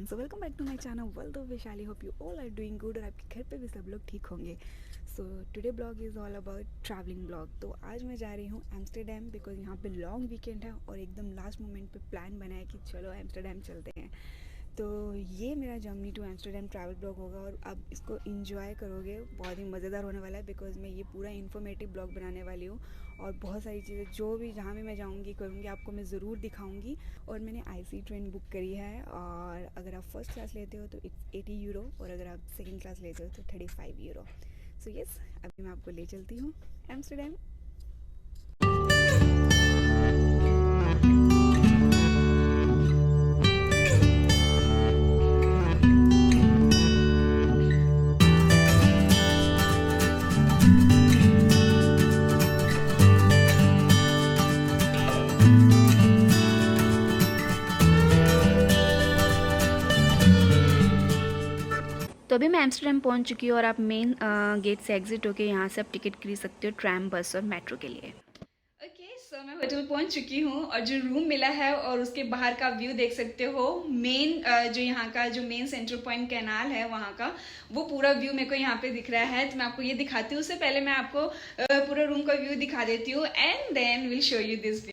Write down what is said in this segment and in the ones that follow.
So welcome back to my channel world of Vaishali. Hope you all are doing good और आपके घर पे भी सब लोग ठीक होंगे। So today blog is all about travelling blog. तो आज मैं जा रही हूँ एम्स्टर्डम बिकॉज यहाँ पे लॉन्ग वीकेंड है और एकदम लास्ट मोमेंट पे प्लान बना है कि चलो एम्स्टर्डम चलते हैं। तो ये मेरा journey to Amsterdam travel blog होगा और आप इसको इंजॉय करोगे, बहुत ही मज़ेदार होने वाला है बिकॉज मैं ये पूरा इन्फॉर्मेटिव ब्लॉग बनाने वाली हूँ और बहुत सारी चीज़ें जो भी जहाँ भी मैं जाऊँगी करूँगी आपको मैं ज़रूर दिखाऊँगी। और मैंने IC ट्रेन बुक करी है और अगर आप फर्स्ट क्लास लेते हो तो इट्स 80 यूरो और अगर आप सेकेंड क्लास लेते हो तो 35 यूरो। सो यस, अभी मैं आपको ले चलती हूँ एम्स्टर्डम। तो अभी मैं एम्स्टर्डम पहुंच चुकी हूँ और आप मेन गेट से एग्जिट होके यहाँ से आप टिकट खरीद सकते हो ट्रैम, बस और मेट्रो के लिए। ओके, सो मैं होटल पहुंच चुकी हूँ और जो रूम मिला है और उसके बाहर का व्यू देख सकते हो। मेन जो यहाँ का जो मेन सेंट्रल पॉइंट कैनाल है वहाँ का वो पूरा व्यू मेरे को यहाँ पे दिख रहा है। तो मैं आपको ये दिखाती हूँ, उससे पहले मैं आपको पूरा रूम का व्यू दिखा देती हूँ and then will show you this view.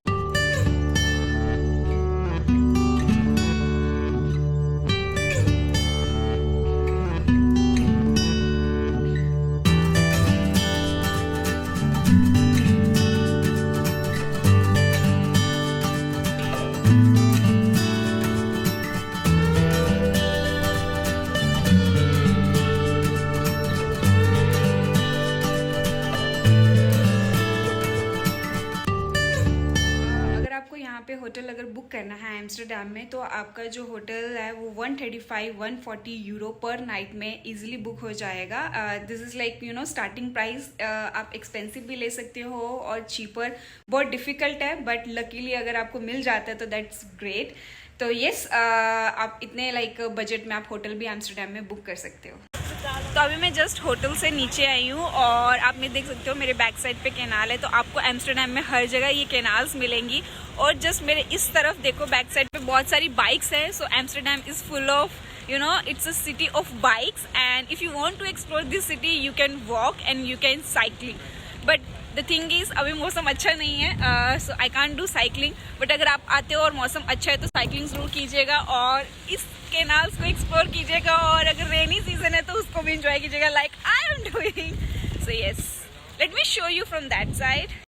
पे होटल अगर बुक करना है एम्स्टर्डम में तो आपका जो होटल है वो 135-140 यूरो पर नाइट में इजीली बुक हो जाएगा। This is like you know starting price. आप एक्सपेंसिव भी ले सकते हो और चीपर बहुत डिफ़िकल्ट है, बट लकीली अगर आपको मिल जाता है तो दैट्स ग्रेट। तो येस, आप इतने लाइक बजट में आप होटल भी एम्स्टर्डम में बुक कर सकते हो। तो अभी मैं जस्ट होटल से नीचे आई हूँ और आप में देख सकते हो मेरे बैक साइड पे कैनाल है। तो आपको एम्स्टर्डम में हर जगह ये कैनाल्स मिलेंगी और जस्ट मेरे इस तरफ देखो बैक साइड पे बहुत सारी बाइक्स है। So Amsterdam is full of you know it's a city of bikes and if you want to explore this city you can walk and you can cycling, but the thing is अभी मौसम अच्छा नहीं है so I can't do cycling, but अगर आप आते हो और मौसम अच्छा है तो साइकिलिंग जरूर कीजिएगा और इस कैनाल्स को एक्सप्लोर कीजिएगा और अगर रेनी सीजन है तो उसको भी एंजॉय कीजिएगा like I am doing. So yes, let me show you from that side.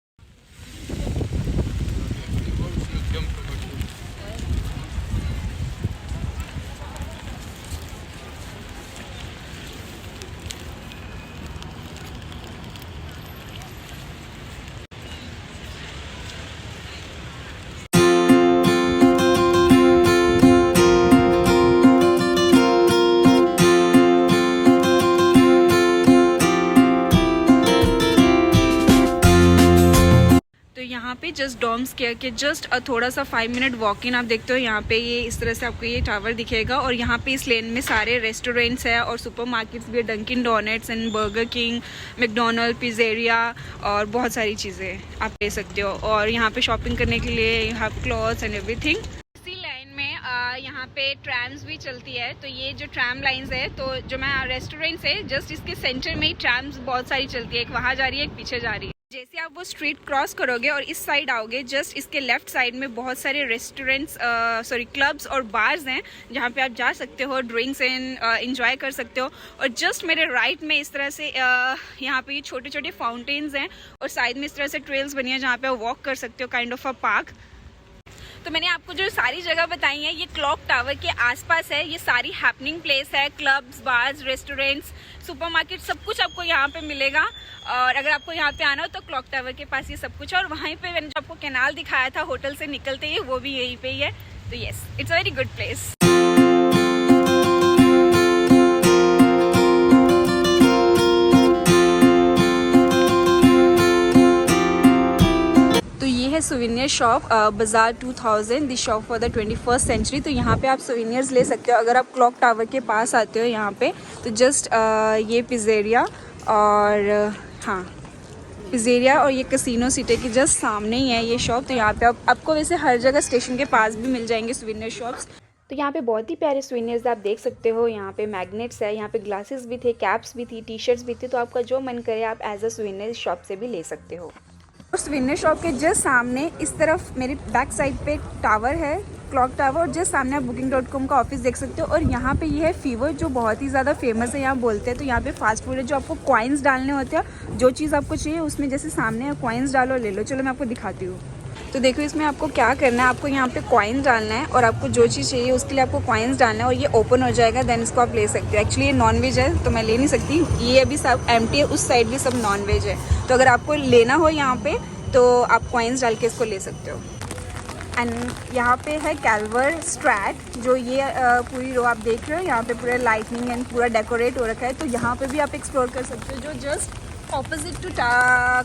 यहाँ पे जस्ट डॉम्स केयर के जस्ट थोड़ा सा 5 मिनट वॉक इन आप देखते हो। यहाँ पे ये इस तरह से आपको ये टावर दिखेगा और यहाँ पे इस लेन में सारे रेस्टोरेंट्स है और सुपरमार्केट्स भी है, Dunkin Donuts and Burger King, McDonald, pizzeria और बहुत सारी चीज़ें आप ले सकते हो। और यहाँ पे शॉपिंग करने के लिए you have clothes and everything. इसी लाइन में यहाँ पे ट्रैम्स भी चलती है। तो ये जो ट्रैम लाइन्स है तो जो मैं रेस्टोरेंट्स है जस्ट इसके सेंटर में ही ट्रैम्स बहुत सारी चलती है, एक वहाँ जा रही है एक पीछे जा रही है। जैसे आप वो स्ट्रीट क्रॉस करोगे और इस साइड आओगे जस्ट इसके लेफ्ट साइड में बहुत सारे रेस्टोरेंट्स क्लब्स और बार्स हैं जहाँ पे आप जा सकते हो, ड्रिंक्स एंड एंजॉय कर सकते हो। और जस्ट मेरे राइट में इस तरह से यहाँ पे ये छोटे छोटे फाउंटेन्स हैं और साइड में इस तरह से ट्रेल्स बनी है जहाँ पे आप वॉक कर सकते हो, काइंड ऑफ अ पार्क। तो मैंने आपको जो सारी जगह बताई है ये क्लॉक टावर के आसपास है। ये सारी हैपनिंग प्लेस है, क्लब्स, बार्स, रेस्टोरेंट्स, सुपरमार्केट, सब कुछ आपको यहाँ पे मिलेगा। और अगर आपको यहाँ पे आना हो तो क्लॉक टावर के पास ये सब कुछ है और वहीं पे मैंने जो आपको कैनाल दिखाया था होटल से निकलते ही वो भी यहीं पे ही है। तो yes, it's a very good place. है souvenir shop bazaar 2000 the shop for the 21st century. तो यहाँ पे आप सुविनियर्स ले सकते हो अगर आप क्लॉक टावर के पास आते हो यहाँ पे। तो जस्ट ये पिज़्ज़ेरिया और हाँ पिज़्ज़ेरिया और ये कैसीनो सिटी के जस्ट सामने ही है ये शॉप। तो यहाँ पे आपको वैसे हर जगह स्टेशन के पास भी मिल जाएंगे सुविनियर शॉप्स। तो यहाँ पे बहुत ही प्यारे सुवेनियर्स आप देख सकते हो। यहाँ पे मैग्नेट्स है, यहाँ पे ग्लासेस भी थे, कैप्स भी थी, टी शर्ट्स भी थी। तो आपका जो मन करे आप एज अ सुवेनियर शॉप से भी ले सकते हो। और सुवेनियर शॉप के जस्ट सामने इस तरफ मेरी बैक साइड पे टावर है, क्लॉक टावर, और जस्ट सामने आप booking.com का ऑफिस देख सकते हो। और यहाँ पे ये है फीवर जो बहुत ही ज़्यादा फेमस है, यहाँ बोलते हैं। तो यहाँ पे फास्ट फूड है, जो आपको कॉइन्स डालने होते हैं, जो चीज़ आपको चाहिए उसमें जैसे सामने कॉइन्स डालो ले लो। चलो मैं आपको दिखाती हूँ। तो देखो इसमें आपको क्या करना है, आपको यहाँ पे कॉइन्स डालना है और आपको जो चीज़ चाहिए उसके लिए आपको कॉइन्स डालना है और ये ओपन हो जाएगा, देन इसको आप ले सकते हो। एक्चुअली ये नॉन वेज है तो मैं ले नहीं सकती, ये अभी सब एम्प्टी है, उस साइड भी सब नॉन वेज है। तो अगर आपको लेना हो यहाँ पे तो आप कॉइन्स डाल के इसको ले सकते हो। एंड यहाँ पे है कैल्वर स्ट्रैट, जो ये पूरी रो आप देख रहे हो, यहाँ पे पूरा लाइटनिंग एंड पूरा डेकोरेट हो रखा है। तो यहाँ पे भी आप एक्सप्लोर कर सकते हो, जो just opposite to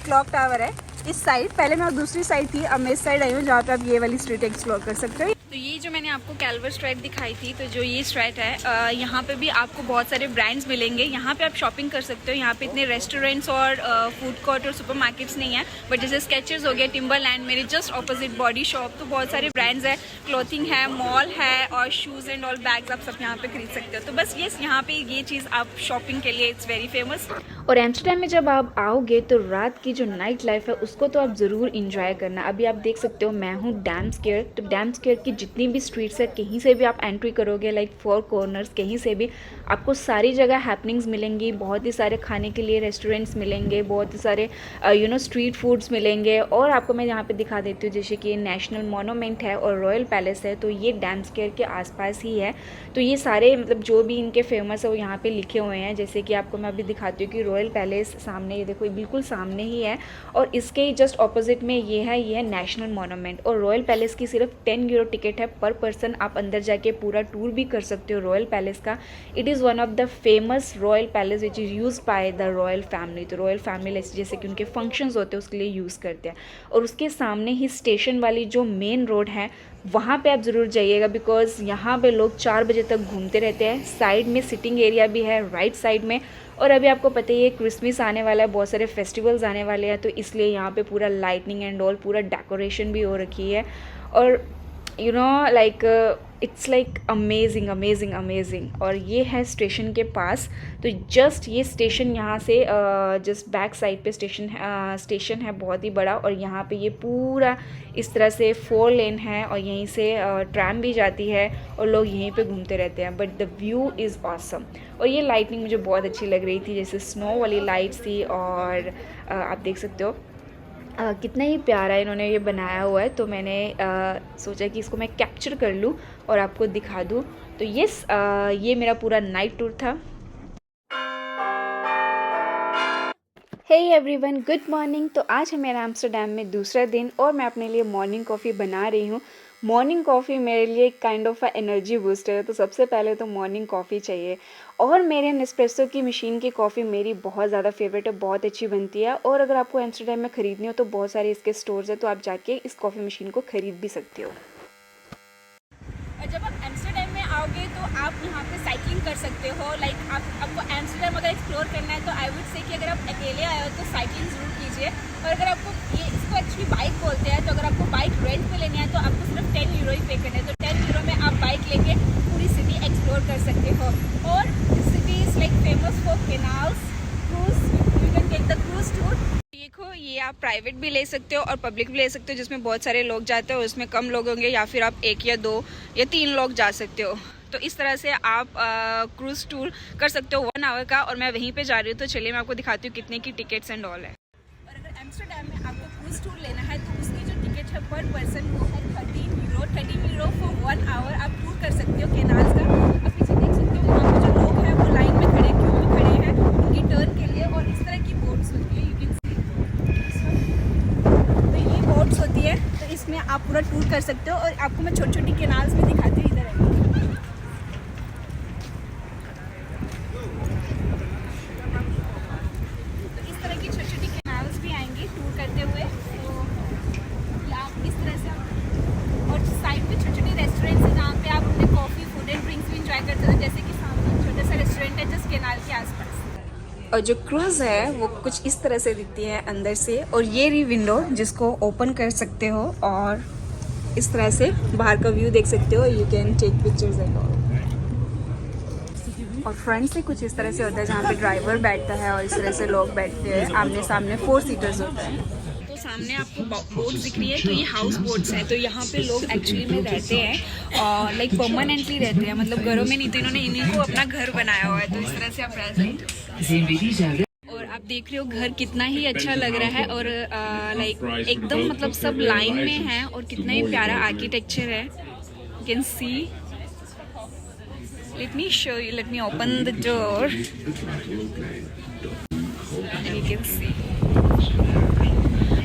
clock tower है इस साइड। पहले मैं दूसरी साइड थी, अब मैं इस साइड आई हूँ जहाँ पे आप ये वाली स्ट्रीट एक्सप्लोर कर सकते हो। तो ये जो मैंने आपको कैल्वर स्ट्रीट दिखाई थी, तो जो ये स्ट्रीट है यहाँ पे भी आपको बहुत सारे ब्रांड्स मिलेंगे। यहाँ पे आप शॉपिंग कर सकते हो। यहाँ पे इतने रेस्टोरेंट्स और फूड कोर्ट और सुपरमार्केट्स नहीं है, बट जैसे स्केचर्स हो गया, टिम्बरलैंड मेरे जस्ट ऑपोजिट, बॉडी शॉप, तो बहुत सारे ब्रांड्स है, क्लॉथिंग है, मॉल है और शूज़ एंड ऑल बैग्स आप सब यहाँ पे खरीद सकते हो। तो बस ये यहाँ पे ये चीज़ आप शॉपिंग के लिए इट्स वेरी फेमस। और एम्स्टरडैम में जब आप आओगे तो रात की जो नाइट लाइफ है उसको तो आप ज़रूर इंजॉय करना। अभी आप देख सकते हो मैं हूँ डैम स्क्वायर, तो डैम स्क्वायर की जितनी भी स्ट्रीट्स है, कहीं से भी आप एंट्री करोगे, लाइक 4 कॉर्नर्स, कहीं से भी आपको सारी जगह हैपनिंग्स मिलेंगी। बहुत ही सारे खाने के लिए रेस्टोरेंट्स मिलेंगे, बहुत ही सारे स्ट्रीट फूड्स मिलेंगे। और आपको मैं यहाँ पे दिखा देती हूँ, जैसे कि नेशनल मोनूमेंट है और रॉयल पैलेस है, तो ये डैम स्क्वायर के आसपास ही है। तो ये सारे मतलब जो भी इनके फेमस है वो यहाँ पे लिखे हुए हैं। जैसे कि आपको मैं अभी दिखाती हूँ कि रॉयल पैलेस सामने, ये देखो बिल्कुल सामने ही है, और इसके जस्ट ऑपोजिट में ये है नेशनल मोनूमेंट। और रॉयल पैलेस की सिर्फ 10 यूरो टिकट है पर पर्सन। आप अंदर जाके पूरा टूर भी कर सकते हो रॉयल पैलेस का। It is one of the famous royal palace which is use by the royal family. तो रॉयल फैमिली जैसे कि उनके फंक्शंस होते हैं उसके लिए यूज़ करते हैं। और उसके सामने ही स्टेशन वाली जो मेन रोड है वहाँ पे आप ज़रूर जाइएगा, बिकॉज़ यहाँ पे लोग 4 बजे तक घूमते रहते हैं। साइड में सिटिंग एरिया भी है राइट साइड में। और अभी आपको पता ही है क्रिसमस आने वाला है, बहुत सारे फेस्टिवल्स आने वाले हैं, तो इसलिए यहाँ पे पूरा लाइटनिंग एंड ऑल, पूरा डेकोरेशन भी हो रखी है। और like it's like amazing amazing amazing. और ये है स्टेशन के पास, तो जस्ट ये स्टेशन यहाँ से जस्ट बैक साइड पे स्टेशन है बहुत ही बड़ा। और यहाँ पे ये पूरा इस तरह से 4 लेन है और यहीं से ट्रैम भी जाती है और लोग यहीं पे घूमते रहते हैं। But the view is awesome. और ये लाइटनिंग मुझे बहुत अच्छी लग रही थी, जैसे स्नो वाली लाइट्स थी। और आप देख सकते हो कितना ही प्यारा इन्होंने ये बनाया हुआ है। तो मैंने सोचा कि इसको मैं कैप्चर कर लूँ और आपको दिखा दूँ। तो ये मेरा पूरा नाइट टूर था। Hey everyone, good morning. तो आज है मेरा एम्स्टरडैम में दूसरा दिन और मैं अपने लिए मॉर्निंग कॉफ़ी बना रही हूँ। मॉर्निंग कॉफ़ी मेरे लिए एक काइंड ऑफ एनर्जी बूस्टर है, तो सबसे पहले तो मॉर्निंग कॉफ़ी चाहिए। और मेरे नेस्प्रेसो की मशीन की कॉफ़ी मेरी बहुत ज़्यादा फेवरेट है, बहुत अच्छी बनती है। और अगर आपको एम्स्टरडैम में ख़रीदनी हो तो बहुत सारे इसके स्टोर्स हैं, तो आप जाके इस कॉफ़ी मशीन को ख़रीद भी सकते हो। और जब आप एम्स्टरडैम में आओगे तो आप यहाँ पे साइकिलिंग कर सकते हो। लाइक आपको एम्स्टरडैम अगर एक्सप्लोर करना है तो आई वुड से कि अगर आप अकेले आए हो तो साइकिलिंग ज़रूर कीजिए। और अगर आपको इसको एक्चुअली बाइक बोलते हैं, तो अगर आपको बाइक रेंट पे लेनी है तो आपको सिर्फ 10 यूरो ही पे करना है। तो 10 यूरो में आप बाइक लेके पूरी सिटी एक्सप्लोर कर सकते हो। और city is like famous for canals, cruise, you can take the cruise tour. देखो ये आप प्राइवेट भी ले सकते हो और पब्लिक भी ले सकते हो, जिसमें बहुत सारे लोग जाते हो, उसमें कम लोग होंगे, या फिर आप 1 या 2 या 3 लोग जा सकते हो। तो इस तरह से आप क्रूज टूर कर सकते हो 1 आवर का। और मैं वहीं पे जा रही हूँ, तो चलिए मैं आपको दिखाती हूँ कितने की टिकट्स एंड ऑल है। और अगर एम्स्टरडैम में आपको क्रूज टूर लेना है तो उसकी जो टिकट है पर पर्सन वो है 13 यूरो फॉर 1 आवर। आप टूर कर सकते हो कैनाल्स का। आप पीछे देख सकते हो वहाँ पे जो लोग हैं वो लाइन में खड़े, क्यू में खड़े हैं उनकी टर्न के लिए। और इस तरह की बोट्स होती है, यू कैन सी, तो ये बोट्स होती है, तो इसमें आप पूरा टूर कर सकते हो। और आपको मैं छोटी छोटी कैनाल्स भी दिखाती हूँ, इधर है। तो इस तरह की छोटी छोटी कैनाल्स भी आएंगी टूर करते हुए। तो आप इस तरह से, और साइड में छोटे छोटे रेस्टोरेंट्स हैं जहाँ पे आप अपने कॉफ़ी, फूड एंड ड्रिंक्स भी इंजॉय करते हो। जैसे कि सामने छोटा सा रेस्टोरेंट है जस्ट कैनाल के आसपास। और जो क्रूज़ है वो कुछ इस तरह से दिखती है अंदर से। और ये रही विंडो जिसको ओपन कर सकते हो और इस तरह से बाहर का व्यू देख सकते हो, you can take pictures and all. और फ्रंट से कुछ इस तरह से होता है जहाँ पे ड्राइवर बैठता है और इस तरह से लोग बैठते हैं आमने सामने, 4 सीटर्स होता है। तो सामने आपको बोट्स दिख रही है, तो ये हाउस बोट्स हैं। तो यहाँ पे लोग एक्चुअली में रहते हैं और लाइक परमानेंटली रहते हैं, मतलब घरों में नहीं, तो इन्होंने इन्हीं को अपना घर बनाया हुआ है। तो इस तरह से आप रह सकते हो। और आप देख रहे हो घर कितना ही अच्छा लग रहा है और लाइक एकदम मतलब सब लाइन में है और कितना ही प्यारा आर्किटेक्चर है। You can see, let me show you, let me open the door and you can see,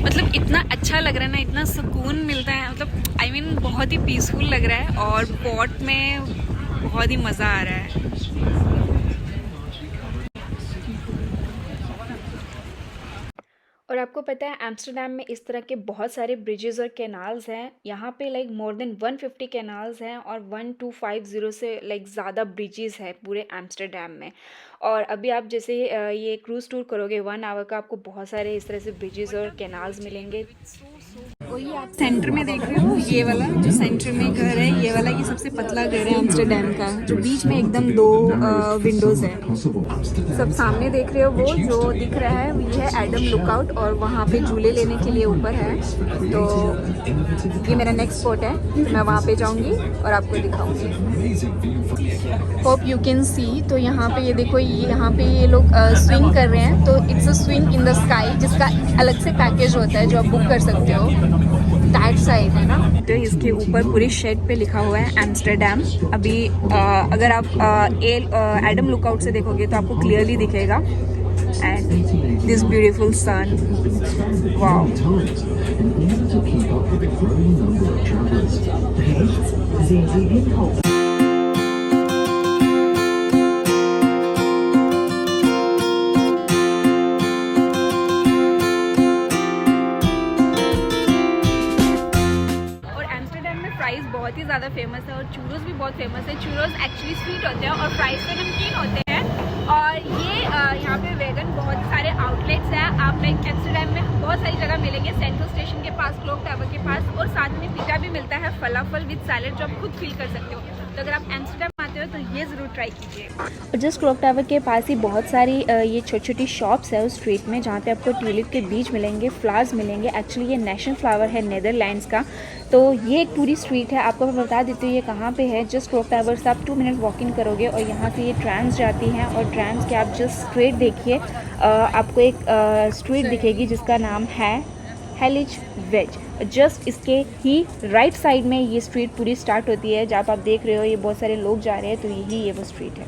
मतलब इतना अच्छा लग रहा है ना, इतना सुकून मिलता है, मतलब आई मीन बहुत ही पीसफुल लग रहा है और पॉट में बहुत ही मज़ा आ रहा है। और आपको पता है एम्स्टर्डम में इस तरह के बहुत सारे ब्रिजेस और कैनाल्स हैं। यहाँ पे लाइक मोर देन 150 कैनाल्स हैं और 1250 से लाइक ज़्यादा ब्रिजेस है पूरे एम्स्टर्डम में। और अभी आप जैसे ये क्रूज़ टूर करोगे 1 आवर का, आपको बहुत सारे इस तरह से ब्रिजेस और कैनाल्स मिलेंगे। वही आप सेंटर में देख रहे हो, ये वाला जो सेंटर में घर है, ये वाला, ये सबसे पतला घर है एम्स्टर्डम का, जो बीच में एकदम 2 विंडोज़ है। सब सामने देख रहे हो वो जो दिख रहा है, ये है एडम लुकआउट और वहाँ पे झूले लेने के लिए ऊपर है। तो ये मेरा नेक्स्ट स्पॉट है, तो मैं वहाँ पे जाऊँगी और आपको दिखाऊँगी। Hope you can see. तो यहाँ पे ये देखो, यहाँ पे ये लोग स्विंग कर रहे हैं। तो it's a swing in the sky, जिसका अलग से पैकेज होता है जो आप बुक कर सकते हो। टाइट साइड है ना। तो इसके ऊपर पूरी शेड पे लिखा हुआ है एम्स्टर्डम। अभी अगर आप एडम लुकआउट से देखोगे तो आपको क्लियरली दिखेगा। And this beautiful sun, wow. बहुत ही ज़्यादा फेमस है और चूरोस भी बहुत फेमस है। चूरोस एक्चुअली स्वीट होते हैं और फ्राइज पे नमकीन होते हैं। और ये यहाँ पे वेगन बहुत सारे आउटलेट्स हैं। आप लाइक एम्स्टर्डम में बहुत सारी जगह मिलेंगे, सेंट्रल स्टेशन के पास, क्लॉक टावर के पास, और साथ में पिज़्ज़ा भी मिलता है, फलाफल विद सैलेड, जो आप खुद फील कर सकते हो। तो अगर आप एम्स्टर्डम आते हो तो ये ज़रूर ट्राई कीजिए। और जस्ट क्लॉक टावर के पास ही बहुत सारी ये छोटी छोटी शॉप्स है उस स्ट्रीट में, जहाँ पे आपको ट्यूलिप के बीज मिलेंगे, फ्लावर्स मिलेंगे। एक्चुअली ये नेशनल फ्लावर है नेदरलैंड्स का। तो ये एक पूरी स्ट्रीट है, आपको मैं बता देती हूँ ये कहाँ पे है। जस्ट क्लॉक टावर से आप 2 मिनट वॉकिंग करोगे और यहाँ से ये ट्रैम्स जाती हैं और ट्रैम्स के आप जस्ट स्ट्रेट देखिए, आपको एक स्ट्रीट दिखेगी जिसका नाम है हेलिज वेज। जस्ट इसके ही राइट साइड में ये स्ट्रीट पूरी स्टार्ट होती है। जहाँ आप देख रहे हो ये बहुत सारे लोग जा रहे हैं, तो यही ये वो स्ट्रीट है।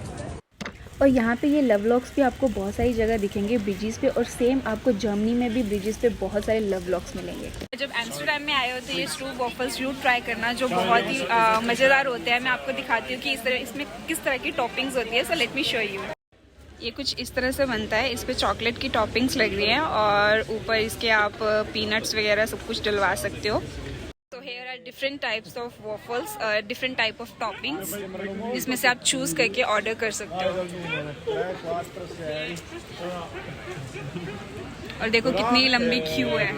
और यहाँ पे ये लव लॉक्स भी आपको बहुत सारी जगह दिखेंगे ब्रिजेस पे, और सेम आपको जर्मनी में भी ब्रिजेस पे बहुत सारे लव लॉक्स मिलेंगे। जब एम्स्टर्डम में आए हो तो ये स्ट्रू वॉफल्स जरूर ट्राई करना, जो बहुत ही मज़ेदार होते हैं। मैं आपको दिखाती हूँ कि इसमें किस तरह की टॉपिंग्स होती है। So let me show you. ये कुछ इस तरह से बनता है, इस पे चॉकलेट की टॉपिंग्स लग रही हैं और ऊपर इसके आप पीनट्स वगैरह सब कुछ डलवा सकते हो। तो here are different types of waffles, different type of toppings, जिसमें से आप चूज करके ऑर्डर कर सकते हो। और देखो कितनी लंबी क्यू है।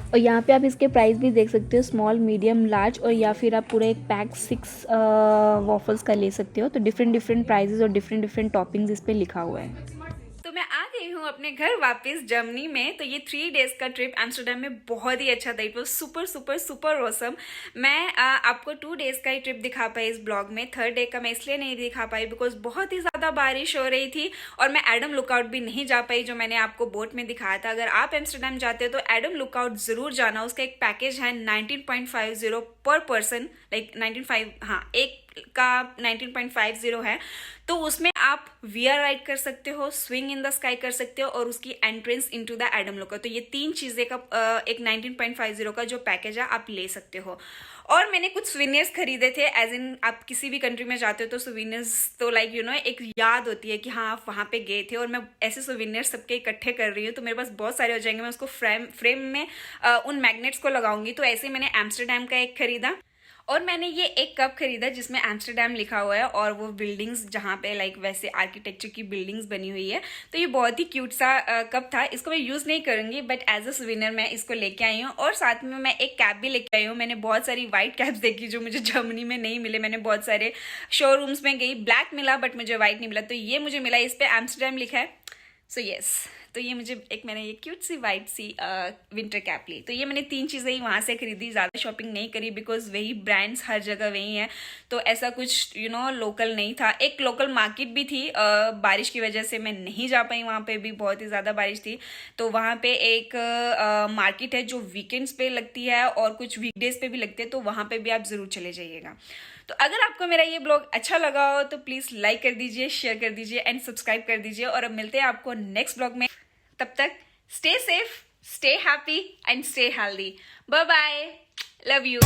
और यहाँ पे आप इसके प्राइस भी देख सकते हो, स्मॉल, मीडियम, लार्ज, और या फिर आप पूरा एक पैक 6 वॉफल्स का ले सकते हो। तो डिफरेंट प्राइजेस और डिफरेंट टॉपिंग्स इस पे लिखा हुआ है। तो मैं आ गई हूँ अपने घर वापस जर्मनी में। तो ये 3 डेज का ट्रिप एम्स्टर्डम में बहुत ही अच्छा था। It was super awesome. मैं आपको 2 डेज का ही ट्रिप दिखा पाई इस ब्लॉग में। 3rd डे का मैं इसलिए नहीं दिखा पाई बिकॉज बहुत ही ज़्यादा बारिश हो रही थी और मैं एडम लुकआउट भी नहीं जा पाई, जो मैंने आपको बोट में दिखाया था। अगर आप एम्स्टर्डम जाते हो तो एडम लुकआउट ज़रूर जाना। उसका एक पैकेज है 19.50 पर पर्सन, लाइक 19.5, हाँ, एक का 19.50 है। तो उसमें आप VR राइड कर सकते हो, स्विंग इन द स्काई कर सकते हो और उसकी entrance into the Adam lookout. तो ये 3 चीज़ें का एक 19.50 का जो पैकेज है आप ले सकते हो। और मैंने कुछ सुविनियर्स खरीदे थे, एज इन आप किसी भी कंट्री में जाते हो तो सुविनियर्स तो लाइक एक याद होती है कि हाँ आप वहाँ पे गए थे। और मैं ऐसे सुविनियर्स सबके इकट्ठे कर रही हूँ, तो मेरे पास बहुत सारे हो जाएंगे। मैं उसको फ्रेम में उन मैग्नेट्स को लगाऊंगी। तो ऐसे मैंने एम्स्टर्डम का एक खरीदा और मैंने ये एक कप खरीदा जिसमें एम्स्टरडेम लिखा हुआ है और वो बिल्डिंग्स जहाँ पे लाइक वैसे आर्किटेक्चर की बिल्डिंग्स बनी हुई है। तो ये बहुत ही क्यूट सा कप था। इसको मैं यूज़ नहीं करूँगी बट एज अ सुविनर मैं इसको लेके आई हूँ। और साथ में मैं एक कैप भी लेके आई हूँ। मैंने बहुत सारी वाइट कैप्स देखी जो मुझे जर्मनी में नहीं मिले। मैंने बहुत सारे शोरूम्स में गई, ब्लैक मिला बट मुझे वाइट नहीं मिला, तो ये मुझे मिला। इस पर एम्स्टरडेम लिखा है। सो यस, तो ये मुझे मैंने ये क्यूट सी वाइट सी विंटर कैप ली। तो ये मैंने 3 चीज़ें ही वहाँ से खरीदी, ज़्यादा शॉपिंग नहीं करी बिकॉज वही ब्रांड्स हर जगह वही हैं, तो ऐसा कुछ लोकल नहीं था। एक लोकल मार्केट भी थी, बारिश की वजह से मैं नहीं जा पाई, वहाँ पे भी बहुत ही ज़्यादा बारिश थी। तो वहाँ पे एक मार्केट है जो वीकेंड्स पे लगती है और कुछ वीकडेज पे भी लगती है, तो वहाँ पे भी आप ज़रूर चले जाइएगा। तो अगर आपको मेरा ये ब्लॉग अच्छा लगा हो तो प्लीज़ लाइक कर दीजिए, शेयर कर दीजिए एंड सब्सक्राइब कर दीजिए। और अब मिलते हैं आपको नेक्स्ट ब्लॉग में। तब तक stay safe, stay happy and stay healthy. Bye bye, love you.